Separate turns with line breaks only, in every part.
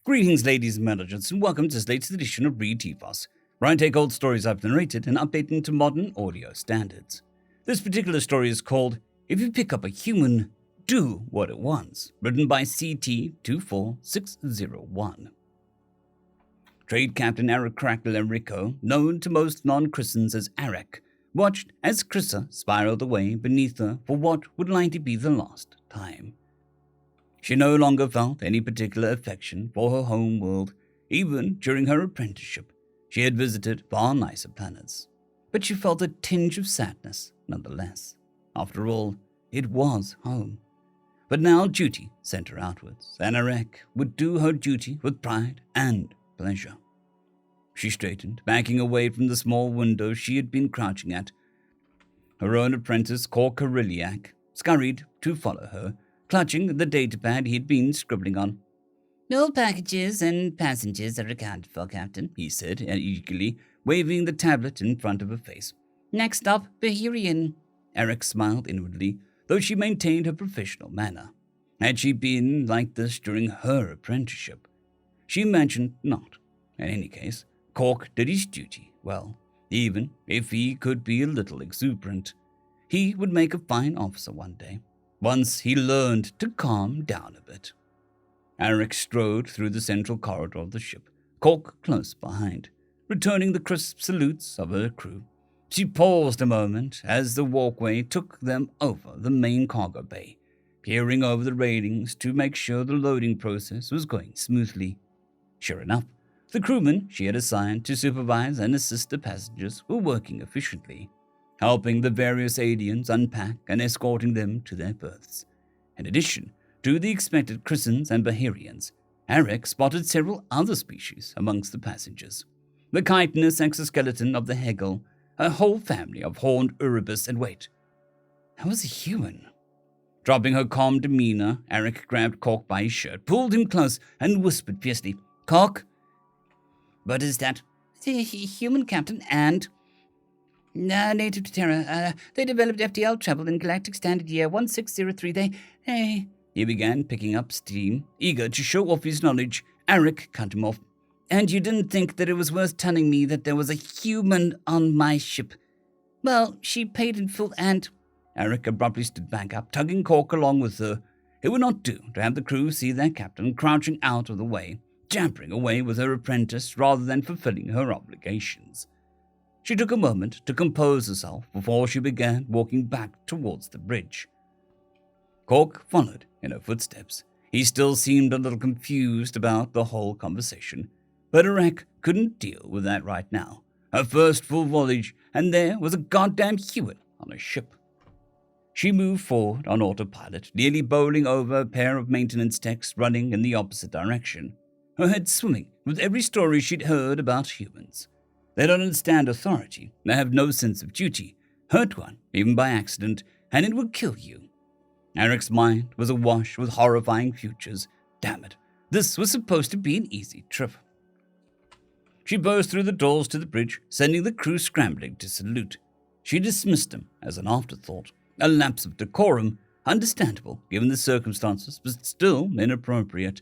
Greetings, ladies and merchants, and welcome to this latest edition of Read TFOS, where I take old stories I've narrated and update them to modern audio standards. This particular story is called If You Pick Up a Human, Do What It Wants, written by CT24601. Trade Captain Eric Rico, known to most non-Christians as Eric, watched as Krissa spiraled away beneath her for what would likely be the last time. She no longer felt any particular affection for her home world. Even during her apprenticeship, she had visited far nicer planets. But she felt a tinge of sadness nonetheless. After all, it was home. But now duty sent her outwards, and Eric would do her duty with pride and pleasure. She straightened, backing away from the small window she had been crouching at. Her own apprentice, Corkariliak, scurried to follow her, clutching the datapad he had been scribbling on.
"All packages and passengers are accounted for, Captain,"
he said eagerly, waving the tablet in front of her face.
"Next stop, Bahirian."
Eric smiled inwardly, though she maintained her professional manner. Had she been like this during her apprenticeship? She imagined not. In any case, Cork did his duty well, even if he could be a little exuberant. He would make a fine officer one day, once he learned to calm down a bit. Eric strode through the central corridor of the ship, Cork close behind, returning the crisp salutes of her crew. She paused a moment as the walkway took them over the main cargo bay, peering over the railings to make sure the loading process was going smoothly. Sure enough, the crewmen she had assigned to supervise and assist the passengers were working efficiently, helping the various aliens unpack and escorting them to their berths. In addition to the expected Christians and Bahirians, Eric spotted several other species amongst the passengers. The chitinous exoskeleton of the Hegel, a whole family of horned Urubus, and wait, that was a human. Dropping her calm demeanor, Eric grabbed Cork by his shirt, pulled him close, and whispered fiercely, "Cork, what is that?"
"Human, Captain, and native to Terra. They developed FTL travel in Galactic Standard Year 1603. They...
He began, picking up steam, eager to show off his knowledge. Eric cut him off.
"And you didn't think that it was worth telling me that there was a human on my ship? Well, she paid in full and..."
Eric abruptly stood back up, tugging Cork along with her. It would not do to have the crew see their captain crouching out of the way, jabbering away with her apprentice rather than fulfilling her obligations. She took a moment to compose herself before she began walking back towards the bridge. Cork followed in her footsteps. He still seemed a little confused about the whole conversation, but Eric couldn't deal with that right now. Her first full voyage, and there was a goddamn human on her ship. She moved forward on autopilot, nearly bowling over a pair of maintenance techs running in the opposite direction, her head swimming with every story she'd heard about humans. They don't understand authority, they have no sense of duty. Hurt one, even by accident, and it will kill you. Eric's mind was awash with horrifying futures. Damn it, this was supposed to be an easy trip. She burst through the doors to the bridge, sending the crew scrambling to salute. She dismissed them as an afterthought, a lapse of decorum, understandable given the circumstances, but still inappropriate,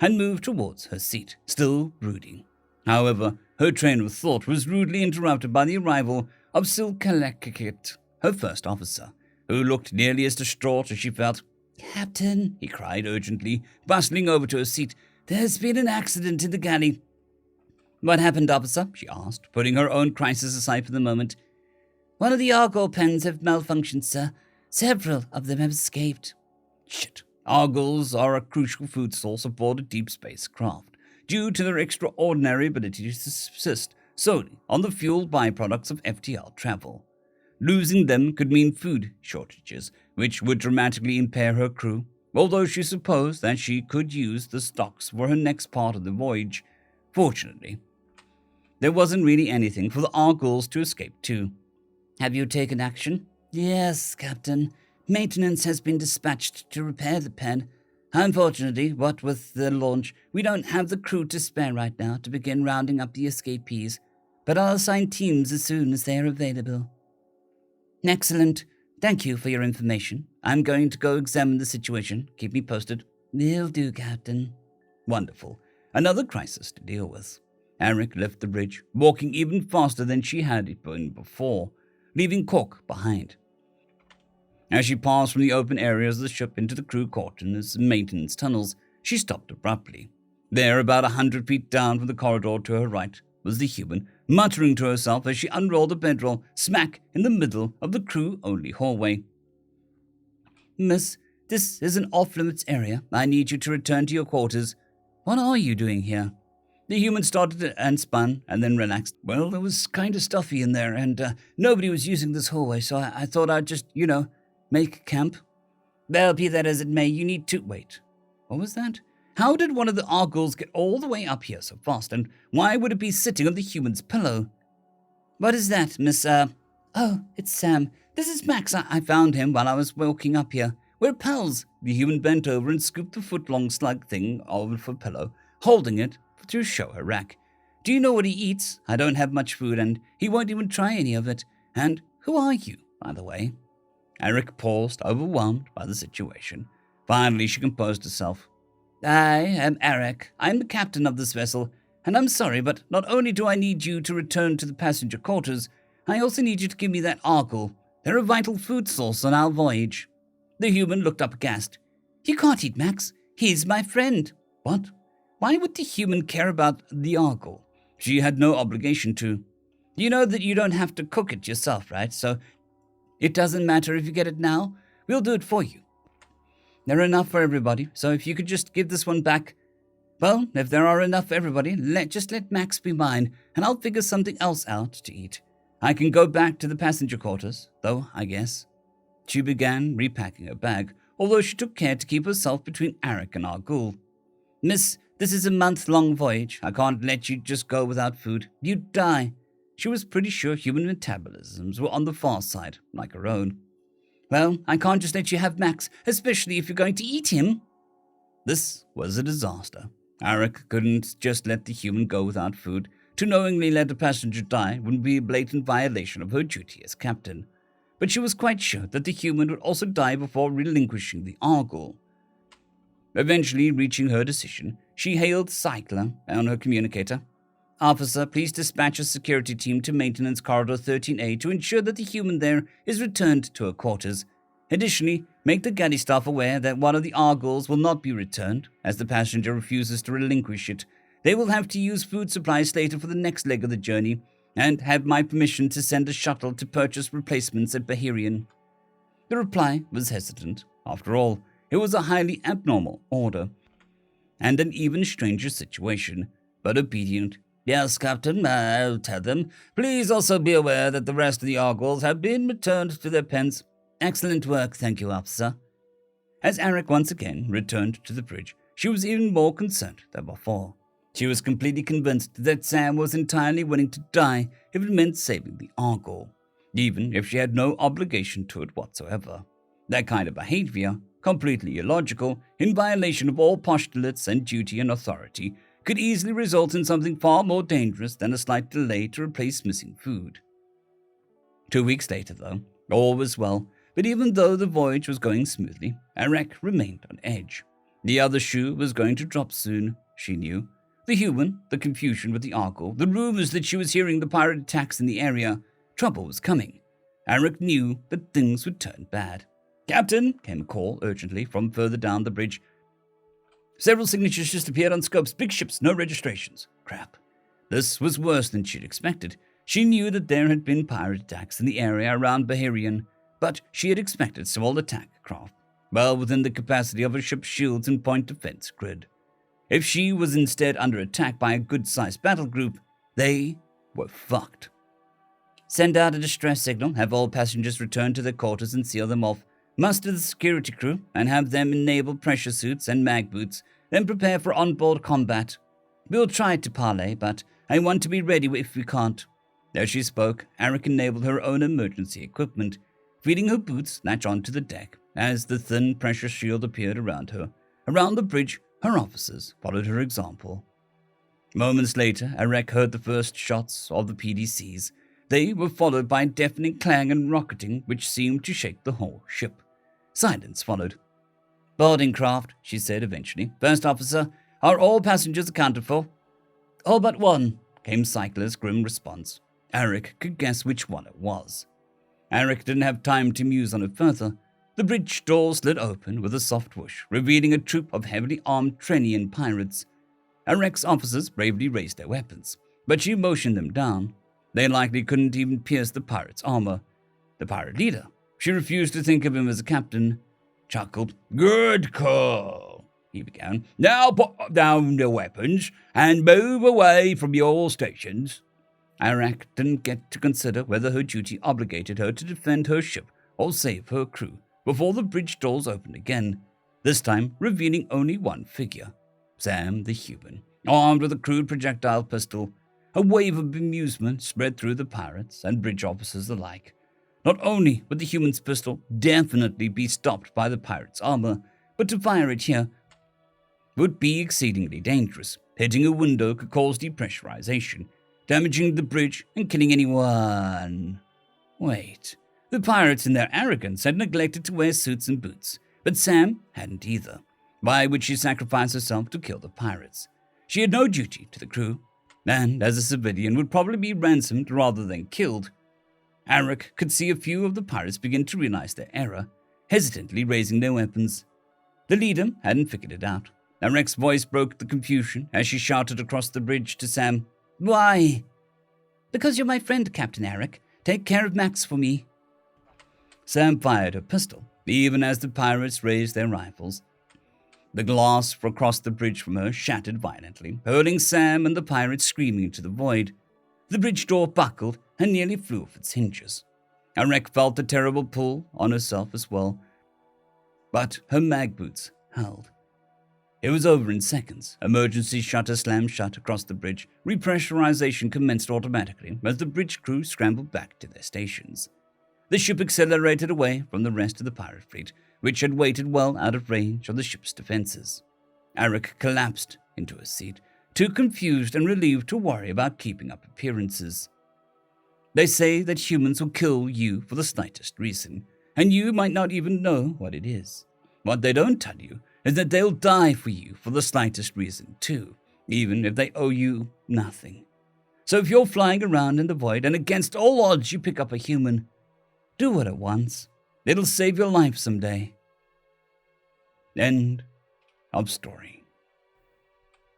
and moved towards her seat, still brooding. However, her train of thought was rudely interrupted by the arrival of Silkalekikit, her first officer, who looked nearly as distraught as she felt.
"Captain,"
he cried urgently, bustling over to her seat, "there's been an accident in the galley."
"What happened, officer?"
she asked, putting her own crisis aside for the moment.
"One of the Agro pens have malfunctioned, sir. Several of them have escaped."
Shit. Argos are a crucial food source aboard a deep space craft, due to their extraordinary ability to subsist solely on the fuel byproducts of FTL travel. Losing them could mean food shortages, which would dramatically impair her crew, although she supposed that she could use the stocks for her next part of the voyage. Fortunately, there wasn't really anything for the Argos to escape to.
"Have you taken action?"
"Yes, Captain. Maintenance has been dispatched to repair the pen. Unfortunately, what with the launch, we don't have the crew to spare right now to begin rounding up the escapees, but I'll assign teams as soon as they are available."
"Excellent. Thank you for your information. I'm going to go examine the situation. Keep me posted."
"Will do, Captain." Wonderful. Another crisis to deal with. Eric left the bridge, walking even faster than she had been before, leaving Cork behind. As she passed from the open areas of the ship into the crew quarters and maintenance tunnels, she stopped abruptly. There, about 100 feet down from the corridor to her right, was the human, muttering to herself as she unrolled a bedroll smack in the middle of the crew-only hallway.
Miss, this is an off-limits area. I need you to return to your quarters. What are you doing here?
The human started and spun, and then relaxed.
Well, it was kind of stuffy in there, and nobody was using this hallway, so I thought I'd just, make camp.
Well, be that as it may, you need to... Wait, what was that? How did one of the Argos get all the way up here so fast, and why would it be sitting on the human's pillow?
What is that, Miss, Oh, it's Sam. This is Max. I found him while I was walking up here. We're pals.
The human bent over and scooped the foot-long slug thing off a pillow, holding it to show her rack.
Do you know what he eats? I don't have much food, and he won't even try any of it. And who are you, by the way?
Eric paused, overwhelmed by the situation. Finally, she composed herself.
I am Eric. I'm the captain of this vessel, and I'm sorry, but not only do I need you to return to the passenger quarters, I also need you to give me that Argle. They're a vital food source on our voyage. The human looked up aghast. You can't eat Max. He's my friend.
What? Why would the human care about the Argle? She had no obligation to.
You know that you don't have to cook it yourself, right? So it doesn't matter if you get it now. We'll do it for you. There are enough for everybody, so if you could just give this one back. Well, if there are enough for everybody, just let Max be mine, and I'll figure something else out to eat. I can go back to the passenger quarters, though, I guess.
She began repacking her bag, although she took care to keep herself between Eric and Argul.
Miss, this is a month-long voyage. I can't let you just go without food. You'd die.
She was pretty sure human metabolisms were on the far side, like her own.
Well, I can't just let you have Max, especially if you're going to eat him.
This was a disaster. Eric couldn't just let the human go without food. To knowingly let a passenger die would be a blatant violation of her duty as captain. But she was quite sure that the human would also die before relinquishing the Argle. Eventually reaching her decision, she hailed Cycler on her communicator.
Officer, please dispatch a security team to Maintenance Corridor 13A to ensure that the human there is returned to her quarters. Additionally, make the galley staff aware that one of the Argles will not be returned, as the passenger refuses to relinquish it. They will have to use food supplies later for the next leg of the journey, and have my permission to send a shuttle to purchase replacements at Bahirian.
The reply was hesitant. After all, it was a highly abnormal order, and an even stranger situation, but obedient.
Yes, Captain, I'll tell them. Please also be aware that the rest of the Argles have been returned to their pens. Excellent work, thank you, officer.
As Eric once again returned to the bridge, she was even more concerned than before. She was completely convinced that Sam was entirely willing to die if it meant saving the Argle, even if she had no obligation to it whatsoever. That kind of behavior, completely illogical, in violation of all postulates and duty and authority, could easily result in something far more dangerous than a slight delay to replace missing food. 2 weeks later, though, all was well, but even though the voyage was going smoothly, Eric remained on edge. The other shoe was going to drop soon, she knew. The human, the confusion with the Argle, the rumors that she was hearing the pirate attacks in the area. Trouble was coming. Eric knew that things would turn bad. "Captain," came a call urgently from further down the bridge. "Several signatures just appeared on scopes. Big ships, no registrations." Crap. This was worse than she'd expected. She knew that there had been pirate attacks in the area around Bahirian, but she had expected small attack craft, well within the capacity of her ship's shields and point defense grid. If she was instead under attack by a good-sized battle group, they were fucked.
Send out a distress signal, have all passengers return to their quarters and seal them off. Muster the security crew and have them enable pressure suits and mag boots, then prepare for onboard combat. We'll try to parley, but I want to be ready if we can't.
As she spoke, Eric enabled her own emergency equipment, feeding her boots latch onto the deck as the thin pressure shield appeared around her. Around the bridge, her officers followed her example. Moments later, Eric heard the first shots of the PDCs. They were followed by a deafening clang and rocketing which seemed to shake the whole ship. Silence followed.
"Boarding craft," she said eventually. "First officer,
Are all passengers accounted for? All but one, came Cycler's grim response. Eric could guess which one it was. Eric didn't have time to muse on it further. The bridge door slid open with a soft whoosh, revealing a troop of heavily armed Trenian pirates. Eric's officers bravely raised their weapons, but she motioned them down. They likely couldn't even pierce the pirate's armor. The pirate leader, she refused to think of him as a captain, chuckled. Good call, he began. Now put down the weapons and move away from your stations. Eric didn't get to consider whether her duty obligated her to defend her ship or save her crew before the bridge doors opened again, this time revealing only one figure, Sam the human, armed with a crude projectile pistol. A wave of bemusement spread through the pirates and bridge officers alike. Not only would the human's pistol definitely be stopped by the pirate's armor, but to fire it here would be exceedingly dangerous. Hitting a window could cause depressurization, damaging the bridge and killing anyone. Wait, the pirates in their arrogance had neglected to wear suits and boots, but Sam hadn't either. Why would she sacrifice herself to kill the pirates? She had no duty to the crew, and as a civilian would probably be ransomed rather than killed. Eric could see a few of the pirates begin to realize their error, hesitantly raising their weapons. The leader hadn't figured it out. Eric's voice broke the confusion as she shouted across the bridge to Sam. Why? Because you're my friend, Captain Eric. Take care of Max for me. Sam fired her pistol, even as the pirates raised their rifles. The glass across the bridge from her shattered violently, hurling Sam and the pirates screaming into the void. The bridge door buckled and nearly flew off its hinges. Eric felt a terrible pull on herself as well, but her mag boots held. It was over in seconds. Emergency shutter slammed shut across the bridge. Repressurization commenced automatically as the bridge crew scrambled back to their stations. The ship accelerated away from the rest of the pirate fleet, which had waited well out of range of the ship's defenses. Eric collapsed into a seat, too confused and relieved to worry about keeping up appearances. They say that humans will kill you for the slightest reason, and you might not even know what it is. What they don't tell you is that they'll die for you for the slightest reason too, even if they owe you nothing. So if you're flying around in the void and against all odds you pick up a human, do it at once. It'll save your life someday. End of story.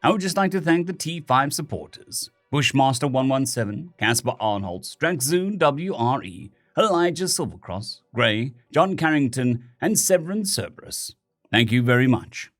I would just like to thank the T5 supporters: Bushmaster 117, Casper Arnholtz, Draxzoon WRE, Elijah Silvercross, Gray, John Carrington, and Severin Cerberus. Thank you very much.